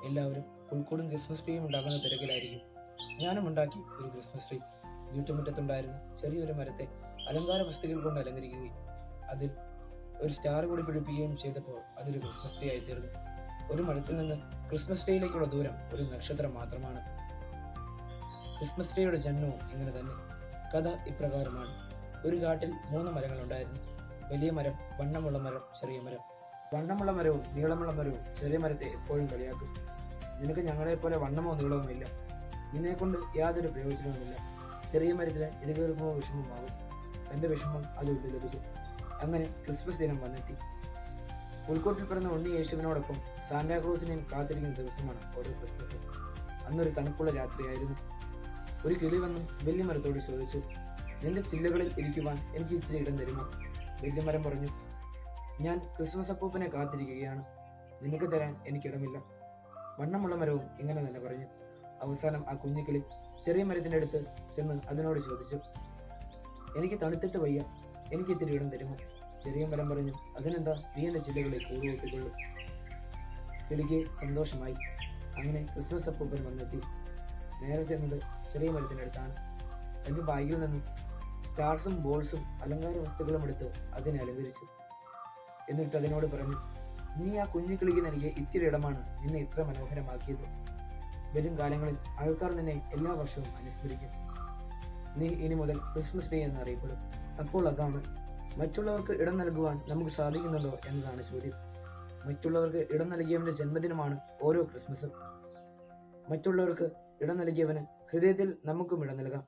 എല്ലാവരും പുൽക്കൂടും ക്രിസ്മസ് ട്രീയും ഉണ്ടാക്കുന്ന തിരക്കിലായിരിക്കും. ഞാനും ഉണ്ടാക്കി ഒരു ക്രിസ്മസ് ട്രീ. വീട്ടുമുറ്റത്തുണ്ടായിരുന്ന ചെറിയൊരു മരത്തെ അലങ്കാര വസ്തുക്കൾ കൊണ്ട് അലങ്കരിക്കുകയും അതിൽ ഒരു സ്റ്റാർ കൂടി പിടിപ്പിക്കുകയും ചെയ്തപ്പോൾ അതൊരു ക്രിസ്മസ് ട്രീ ആയി തീർന്നു. ഒരു മരത്തിൽ നിന്ന് ക്രിസ്മസ് ട്രീയിലേക്കുള്ള ദൂരം ഒരു നക്ഷത്രം മാത്രമാണ്. ക്രിസ്മസ് ട്രീയുടെ ജന്മവും ഇങ്ങനെ തന്നെ. കഥ ഇപ്രകാരമാണ്. ഒരു കാട്ടിൽ 3 മരങ്ങളുണ്ടായിരുന്നു. വലിയ മരം, വണ്ണമുള്ള മരം, ചെറിയ മരം. വണ്ണമുള്ള മരവും നീളമുള്ള മരവും ചെറിയ മരത്തെ എപ്പോഴും കളിയാക്കും. നിനക്ക് ഞങ്ങളെപ്പോലെ വണ്ണമോ നീളമോ ഇല്ല, നിന്നെക്കൊണ്ട് യാതൊരു പ്രയോജനവുമില്ല. ചെറിയ മരത്തിന് ഇത് കേൾക്കുമ്പോൾ വിഷമമാകും. തന്റെ വിഷമം അത് ഉള്ളിലൊതുക്കും. അങ്ങനെ ക്രിസ്മസ് ദിനം വന്നെത്തി. പുൽക്കൂട്ടിൽ പിറന്ന ഉണ്ണി യേശുവിനോടൊപ്പം സാന്റാക്ലോസിനെയും കാത്തിരിക്കുന്ന ദിവസമാണ് ഓരോ ക്രിസ്മസും. അന്നൊരു തണുപ്പുള്ള രാത്രിയായിരുന്നു. ഒരു കിളി വന്ന് വലിയ മരത്തോട് ചോദിച്ചു, നിന്റെ ചില്ലകളിൽ ഇരിക്കുവാൻ എനിക്ക് ഇച്ചിരി ഇടം തരുമോ? വലിയ മരം പറഞ്ഞു, ഞാൻ ക്രിസ്മസ് അപ്പൂപ്പനെ കാത്തിരിക്കുകയാണ്, നിനക്ക് തരാൻ എനിക്കിടമില്ല. വണ്ണമുള്ള മരവും ഇങ്ങനെ തന്നെ പറഞ്ഞു. അവസാനം ആ കുഞ്ഞിക്കിളി ചെറിയ മരത്തിൻ്റെ അടുത്ത് ചെന്ന് അതിനോട് ചോദിച്ചു, എനിക്ക് തണുത്തിട്ട് വയ്യ, എനിക്ക് ഇത്തിരി ഇടം തരുമോ? ചെറിയ മരം പറഞ്ഞു, അതിനെന്താ, നീ എൻ്റെ ചില്ലകളിൽ കൂടുകൂട്ടിക്കൊള്ളു. കിളിക്ക് സന്തോഷമായി. അങ്ങനെ ക്രിസ്മസ് അപ്പൂപ്പൻ വന്നെത്തി. നേരെ ചെന്നത് ചെറിയ മരത്തിൻ്റെ അടുത്താണ്. തന്റെ ബാഗിൽ നിന്നും സ്റ്റാർസും ബോൾസും അലങ്കാര വസ്തുക്കളും എടുത്ത് അതിനെ അലങ്കരിച്ചു. എന്നിട്ട് അതിനോട് പറഞ്ഞു, നീ ആ കുഞ്ഞു കിളിക്ക് നൽകിയ ഇത്തിരി ഇടമാണ് നിന്നെ ഇത്ര മനോഹരമാക്കിയത്. വരും കാലങ്ങളിൽ ആൾക്കാർ നിന്നെ എല്ലാ വർഷവും അനുസ്മരിക്കും. നീ ഇനി മുതൽ ക്രിസ്മസ് ട്രീ എന്നറിയപ്പെടും. അപ്പോൾ അതാണ്, മറ്റുള്ളവർക്ക് ഇടം നൽകുവാൻ നമുക്ക് സാധിക്കുന്നുണ്ടോ എന്നതാണ് ചോദ്യം. മറ്റുള്ളവർക്ക് ഇടം നൽകിയവന്റെ ജന്മദിനമാണ് ഓരോ ക്രിസ്മസും. മറ്റുള്ളവർക്ക് ഇടം നൽകിയവന് ഹൃദയത്തിൽ നമുക്കും ഇടം നൽകാം.